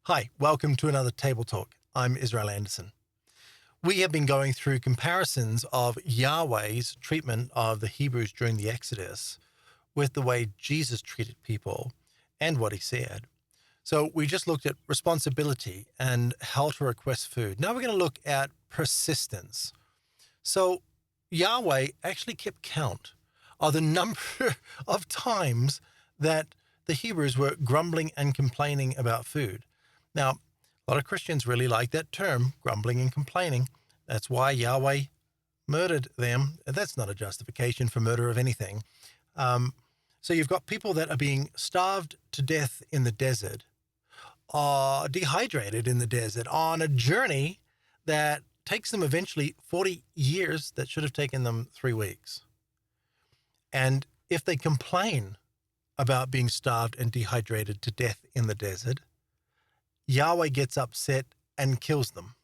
Hi, welcome to another Table Talk. I'm Israel Anderson. We have been going through comparisons of Yahweh's treatment of the Hebrews during the Exodus with the way Jesus treated people and what he said. So we just looked at responsibility and how to request food. Now we're going to look at persistence. So Yahweh actually kept count of the number of times that the Hebrews were grumbling and complaining about food. Now, a lot of Christians really like that term, grumbling and complaining. That's why Yahweh murdered them. That's not a justification for murder of anything. So you've got people that are being starved to death in the desert, dehydrated in the desert, on a journey that takes them eventually 40 years that should have taken them 3 weeks. And if they complain about being starved and dehydrated to death in the desert, Yahweh gets upset and kills them.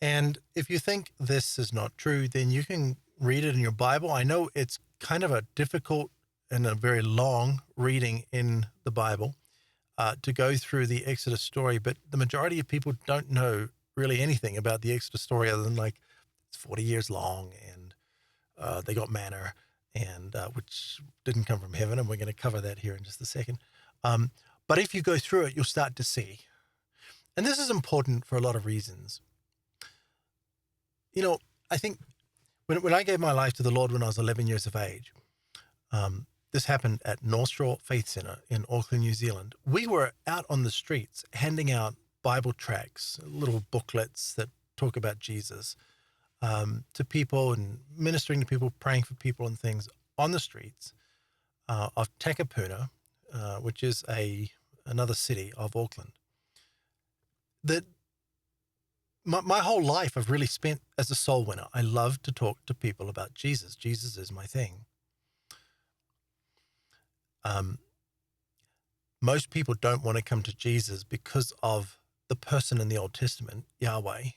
And if you think this is not true, then you can read it in your Bible. I know it's kind of a difficult and a very long reading in the Bible to go through the Exodus story, but the majority of people don't know really anything about the Exodus story other than like it's 40 years long and they got manna, and which didn't come from heaven, and we're going to cover that here in just a second. But if you go through it, you'll start to see. And this is important for a lot of reasons. You know, I think when I gave my life to the Lord when I was 11 years of age, this happened at North Shore Faith Centre in Auckland, New Zealand. We were out on the streets handing out Bible tracts, little booklets that talk about Jesus, to people and ministering to people, praying for people and things on the streets of Takapuna, which is another city of Auckland. That my whole life I've really spent as a soul winner. I love to talk to people about Jesus. Jesus is my thing. Most people don't want to come to Jesus because of the person in the Old Testament, Yahweh,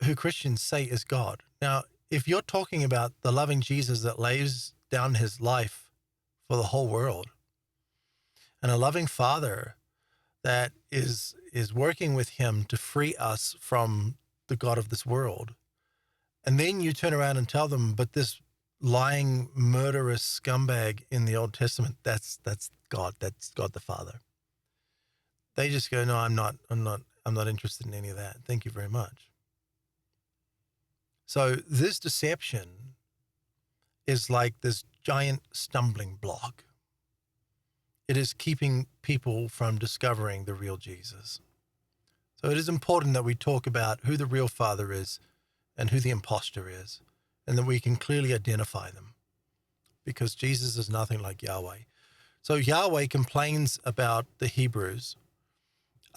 who Christians say is God. Now, if you're talking about the loving Jesus that lays down his life for the whole world, and a loving Father that is working with him to free us from the God of this world, and then you turn around and tell them, but this lying, murderous scumbag in the Old Testament, that's God the Father. They just go, no, I'm not interested in any of that. Thank you very much. So this deception is like this giant stumbling block. It is keeping people from discovering the real Jesus. So it is important that we talk about who the real Father is and who the impostor is, and that we can clearly identify them, because Jesus is nothing like Yahweh. So Yahweh complains about the Hebrews,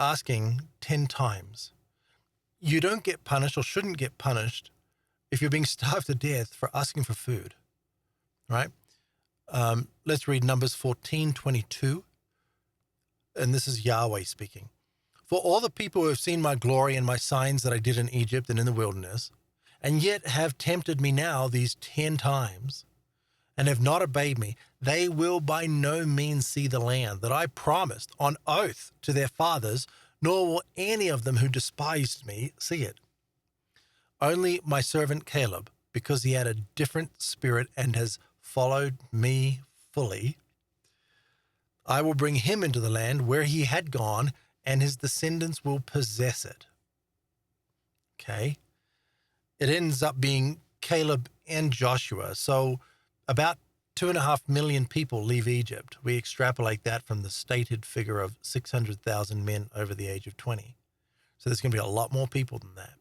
asking 10 times. You don't get punished or shouldn't get punished if you're being starved to death for asking for food, right? Let's read Numbers 14:22. And this is Yahweh speaking. For all the people who have seen my glory and my signs that I did in Egypt and in the wilderness, and yet have tempted me now these 10 times, and have not obeyed me, they will by no means see the land that I promised on oath to their fathers, nor will any of them who despised me see it. Only my servant Caleb, because he had a different spirit and has followed me fully, I will bring him into the land where he had gone, and his descendants will possess it. Okay. It ends up being Caleb and Joshua. So about 2.5 million people leave Egypt. We extrapolate that from the stated figure of 600,000 men over the age of 20. So there's going to be a lot more people than that.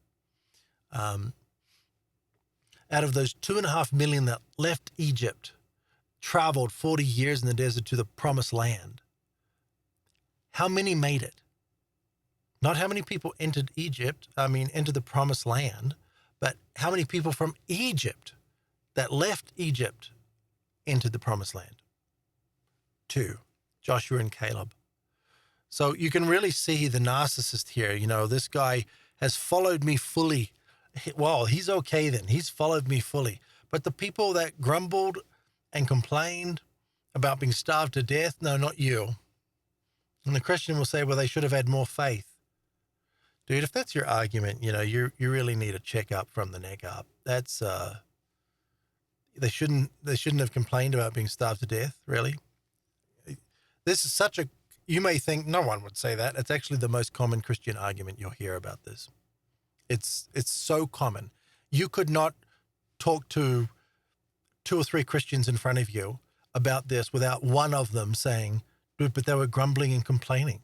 Out of those 2.5 million that left Egypt, traveled 40 years in the desert to the promised land, how many made it? Not how many people entered the promised land, but how many people from Egypt that left Egypt entered the promised land? 2, Joshua and Caleb. So you can really see the narcissist here. You know, this guy has followed me fully. Well, he's okay then. He's followed me fully. But the people that grumbled and complained about being starved to death, no, not you. And the Christian will say, well, they should have had more faith. Dude, if that's your argument, you really need a checkup from the neck up. That's they shouldn't have complained about being starved to death, really. This is you may think no one would say that. It's actually the most common Christian argument you'll hear about this. It's so common. You could not talk to 2 or 3 Christians in front of you about this without one of them saying, dude, but they were grumbling and complaining.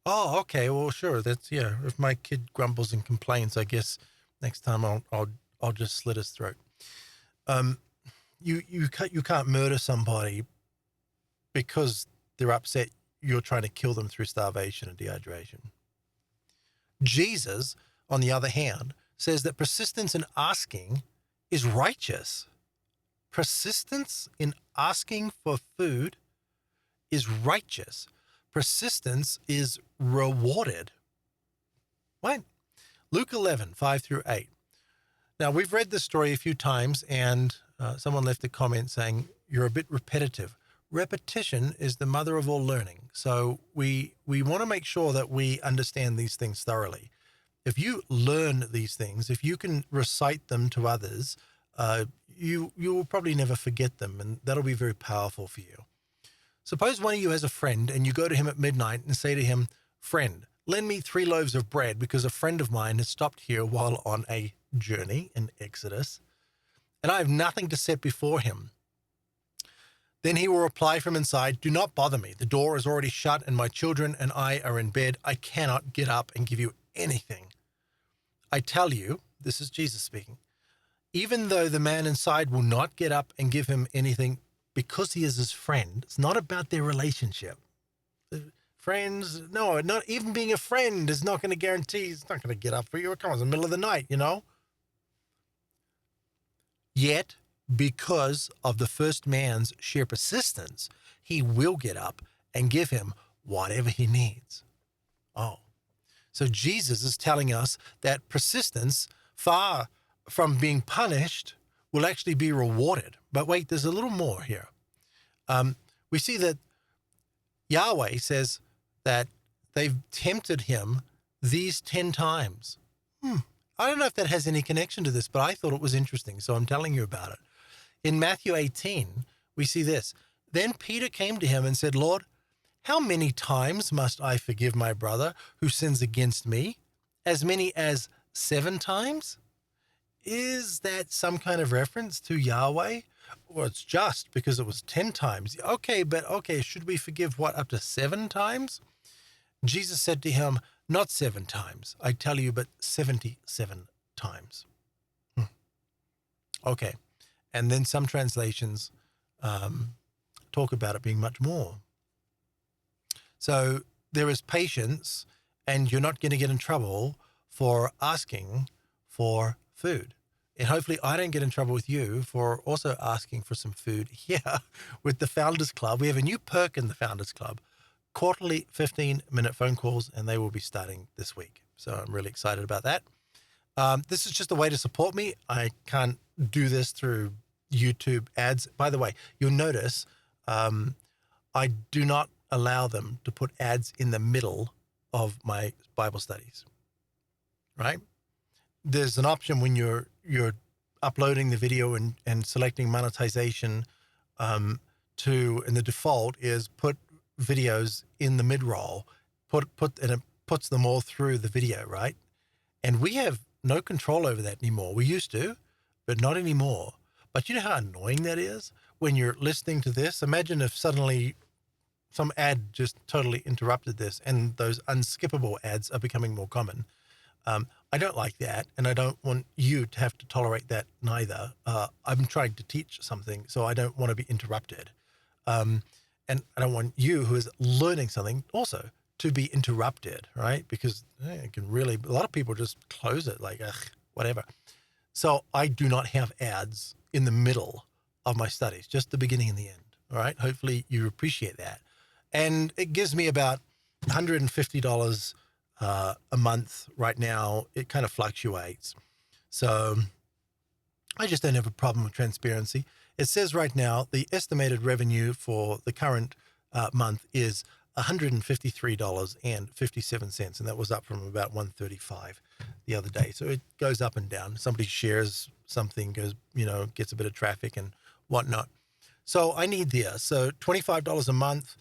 Oh, okay, well, sure. If my kid grumbles and complains, I guess next time I'll just slit his throat. You can't murder somebody because they're upset you're trying to kill them through starvation and dehydration. Jesus, on the other hand, says that persistence in asking is righteous. Persistence in asking for food is righteous. Persistence is rewarded. Right? Luke 11, 5-8. Now, we've read this story a few times, and someone left a comment saying, you're a bit repetitive. Repetition is the mother of all learning. So we want to make sure that we understand these things thoroughly. If you learn these things, if you can recite them to others, you will probably never forget them, and that'll be very powerful for you. Suppose one of you has a friend, and you go to him at midnight and say to him, friend, lend me 3 loaves of bread because a friend of mine has stopped here while on a journey in Exodus, and I have nothing to set before him. Then he will reply from inside, do not bother me. The door is already shut and my children and I are in bed. I cannot get up and give you anything. I tell you, this is Jesus speaking, even though the man inside will not get up and give him anything because he is his friend, it's not about their relationship. Friends, no, not even being a friend is not going to guarantee he's not going to get up for you. Come on, it's the middle of the night, Yet, because of the first man's sheer persistence, he will get up and give him whatever he needs. Oh, so Jesus is telling us that persistence, far from being punished, will actually be rewarded. But wait, there's a little more here. We see that Yahweh says that they've tempted him these 10 times. I don't know if that has any connection to this, but I thought it was interesting, so I'm telling you about it. In Matthew 18, we see this. Then Peter came to him and said, Lord, how many times must I forgive my brother who sins against me? As many as 7 times? Is that some kind of reference to Yahweh? Well, it's just because it was 10 times. Okay, should we forgive up to 7 times? Jesus said to him, not 7 times, I tell you, but 77 times. Okay. And then some translations talk about it being much more. So there is patience, and you're not going to get in trouble for asking for food. And hopefully I don't get in trouble with you for also asking for some food here with the Founders Club. We have a new perk in the Founders Club, quarterly 15-minute phone calls, and they will be starting this week. So I'm really excited about that. This is just a way to support me. I can't do this through YouTube ads. By the way, you'll notice I do not allow them to put ads in the middle of my Bible studies, right? There's an option when you're uploading the video and selecting monetization and the default is put videos in the mid-roll, and it puts them all through the video, right? And we have no control over that anymore. We used to, but not anymore. But you know how annoying that is when you're listening to this? Imagine if suddenly some ad just totally interrupted this, and those unskippable ads are becoming more common. I don't like that, and I don't want you to have to tolerate that neither. I'm trying to teach something, so I don't want to be interrupted. And I don't want you, who is learning something, also to be interrupted, right? Because it can really, a lot of people just close it like, ugh, whatever. So I do not have ads in the middle of my studies, just the beginning and the end, all right? Hopefully you appreciate that. And it gives me about $150 a month right now. It kind of fluctuates. So I just don't have a problem with transparency. It says right now the estimated revenue for the current month is $153.57, and that was up from about $135 the other day. So it goes up and down. Somebody shares something, goes, gets a bit of traffic and whatnot. So I need this. So $25 a month.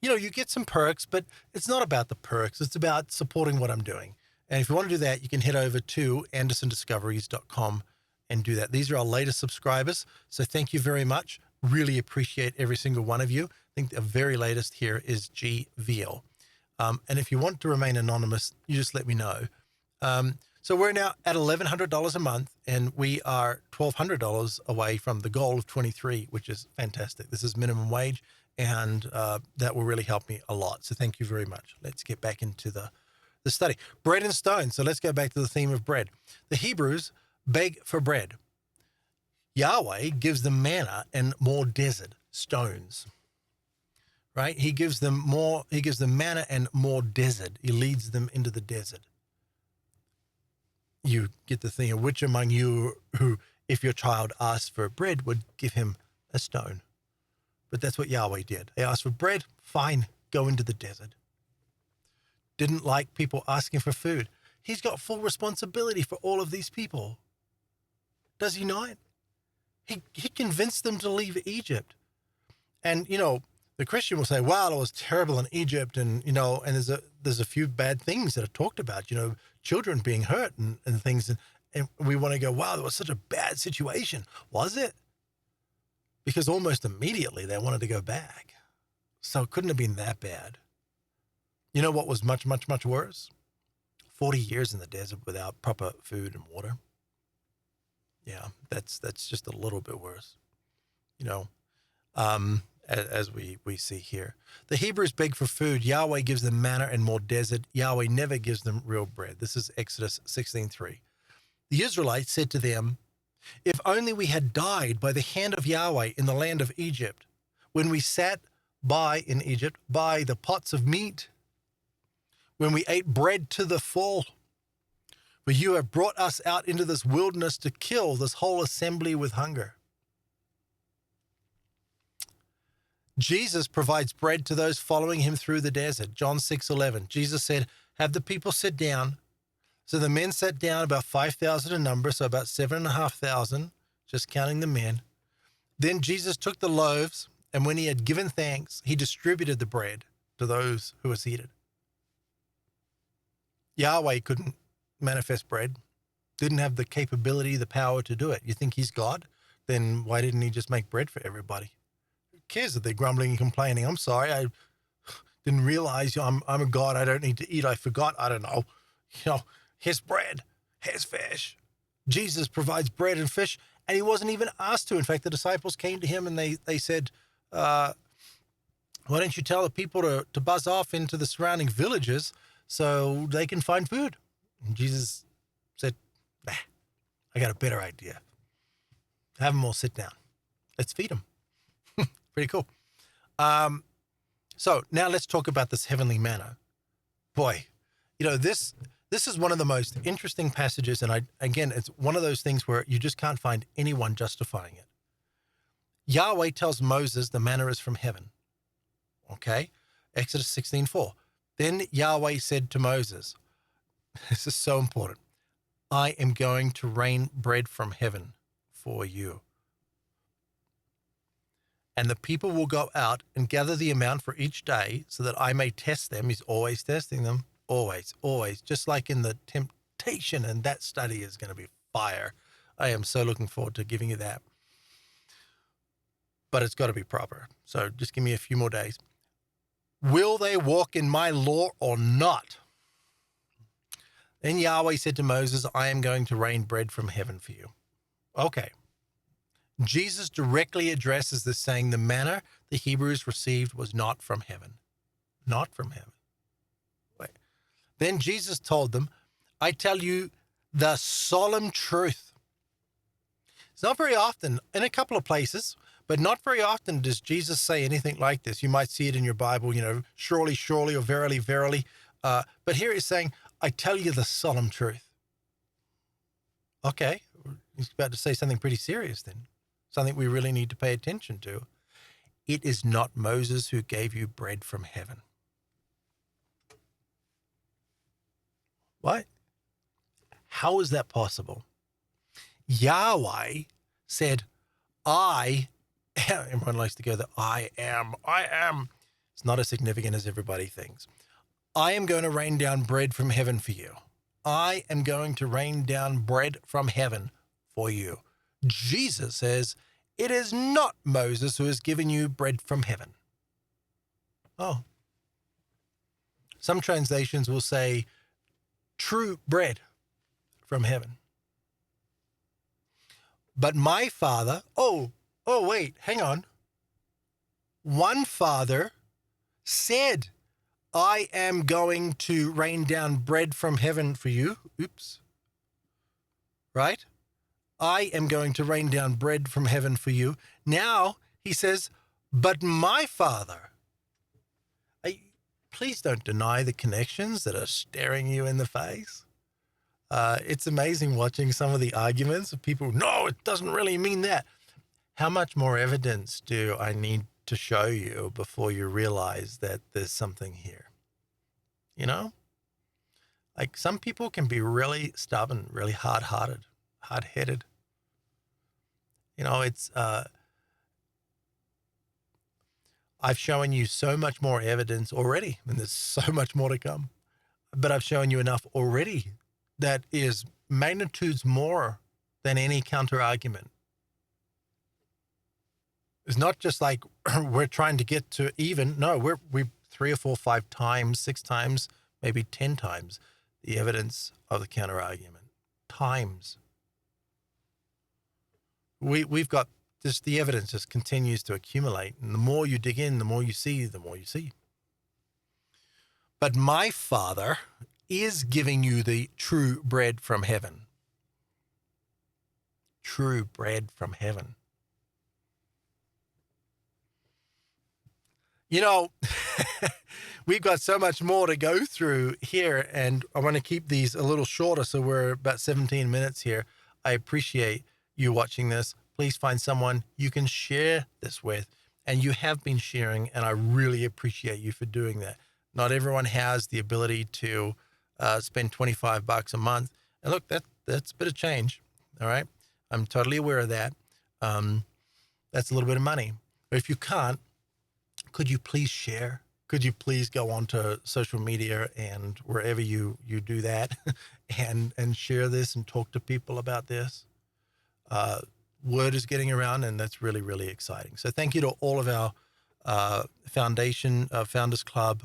You get some perks, but it's not about the perks. It's about supporting what I'm doing. And if you want to do that, you can head over to andersondiscoveries.com and do that. These are our latest subscribers. So thank you very much. Really appreciate every single one of you. I think the very latest here is GVL. And if you want to remain anonymous, you just let me know. So we're now at $1,100 a month, and we are $1,200 away from the goal of 23, which is fantastic. This is minimum wage, and that will really help me a lot. So thank you very much. Let's get back into the study. Bread and stone. So let's go back to the theme of bread. The Hebrews beg for bread. Yahweh gives them manna and more desert stones. Right? He gives them manna and more desert. He leads them into the desert. You get the thing of which among you who, if your child asked for bread, would give him a stone. But that's what Yahweh did. They asked for bread, fine, go into the desert. Didn't like people asking for food. He's got full responsibility for all of these people. Does he not? He convinced them to leave Egypt. And, the Christian will say, wow, it was terrible in Egypt. And, and there's a few bad things that are talked about, children being hurt and things. And we want to go, wow, that was such a bad situation. Was it? Because almost immediately they wanted to go back. So it couldn't have been that bad. You know what was much, much, much worse? 40 years in the desert without proper food and water. Yeah, that's just a little bit worse, as we see here. The Hebrews beg for food. Yahweh gives them manna and more desert. Yahweh never gives them real bread. This is Exodus 16:3. The Israelites said to them, if only we had died by the hand of Yahweh in the land of Egypt, when we sat in Egypt by the pots of meat, when we ate bread to the full. But you have brought us out into this wilderness to kill this whole assembly with hunger. Jesus provides bread to those following him through the desert. John 6:11. Jesus said, have the people sit down. So the men sat down, about 5,000 in number, so about 7,500, just counting the men. Then Jesus took the loaves, and when he had given thanks, he distributed the bread to those who were seated. Yahweh couldn't manifest bread, didn't have the capability, the power to do it. You think he's God? Then why didn't he just make bread for everybody? Who cares that they're grumbling and complaining? I'm sorry, I didn't realize I'm a God. I don't need to eat. I forgot. I don't know. Here's bread, here's fish. Jesus provides bread and fish, and he wasn't even asked to. In fact, the disciples came to him and they said, why don't you tell the people to buzz off into the surrounding villages so they can find food? And Jesus said, I got a better idea. Have them all sit down. Let's feed them. Pretty cool. So now let's talk about this heavenly manna. Boy, this is one of the most interesting passages, and it's one of those things where you just can't find anyone justifying it. Yahweh tells Moses the manna is from heaven. Okay? Exodus 16:4. Then Yahweh said to Moses, this is so important, I am going to rain bread from heaven for you. And the people will go out and gather the amount for each day so that I may test them. He's always testing them. Always, always. Just like in the temptation, and that study is going to be fire. I am so looking forward to giving you that. But it's got to be proper. So just give me a few more days. Will they walk in my law or not? Then Yahweh said to Moses, I am going to rain bread from heaven for you. Okay. Jesus directly addresses this, saying the manna the Hebrews received was not from heaven. Not from heaven. Wait. Then Jesus told them, I tell you the solemn truth. It's not very often, in a couple of places, but not very often does Jesus say anything like this. You might see it in your Bible, surely, surely, or verily, verily. But here he's saying, I tell you the solemn truth. Okay, he's about to say something pretty serious then. Something we really need to pay attention to. it is not Moses who gave you bread from heaven. What? How is that possible? Yahweh said, I am. Everyone likes to go that I am. It's not as significant as everybody thinks. I am going to rain down bread from heaven for you. I am going to rain down bread from heaven for you. Jesus says, it is not Moses who has given you bread from heaven. Oh. Some translations will say, true bread from heaven. But my Father, wait, hang on. One Father said, I am going to rain down bread from heaven for you. Oops. Right? I am going to rain down bread from heaven for you. Now he says, but my Father. Please don't deny the connections that are staring you in the face. It's amazing watching some of the arguments of people, no, it doesn't really mean that. How much more evidence do I need to show you before you realize that there's something here? You know? Like some people can be really stubborn, really hard-headed. You know, it's, I've shown you so much more evidence already, and there's so much more to come. But I've shown you enough already that is magnitudes more than any counter-argument. It's not just like we're trying to get to even. No, we're 3 or 4, 5 times, 6 times, maybe 10 times the evidence of the counter-argument. Times. We've got just the evidence just continues to accumulate. And the more you dig in, the more you see, the more you see. But my Father is giving you the true bread from heaven. True bread from heaven. You know, we've got so much more to go through here, and I want to keep these a little shorter, so we're about 17 minutes here. I appreciate you watching this. Please find someone you can share this with, and you have been sharing, and I really appreciate you for doing that. Not everyone has the ability to spend $25 a month, and look, that's a bit of change, all right? I'm totally aware of that. That's a little bit of money. But if you can't, could you please share? Could you please go onto social media and wherever you do that and share this and talk to people about this? Word is getting around, and that's really, really exciting. So thank you to all of our foundation, Founders Club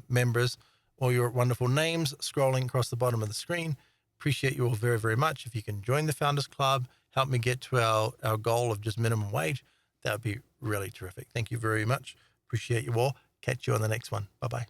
members, all your wonderful names scrolling across the bottom of the screen. Appreciate you all very, very much. If you can join the Founders Club, help me get to our goal of just minimum wage, that would be really terrific. Thank you very much. Appreciate you all. Catch you on the next one. Bye-bye.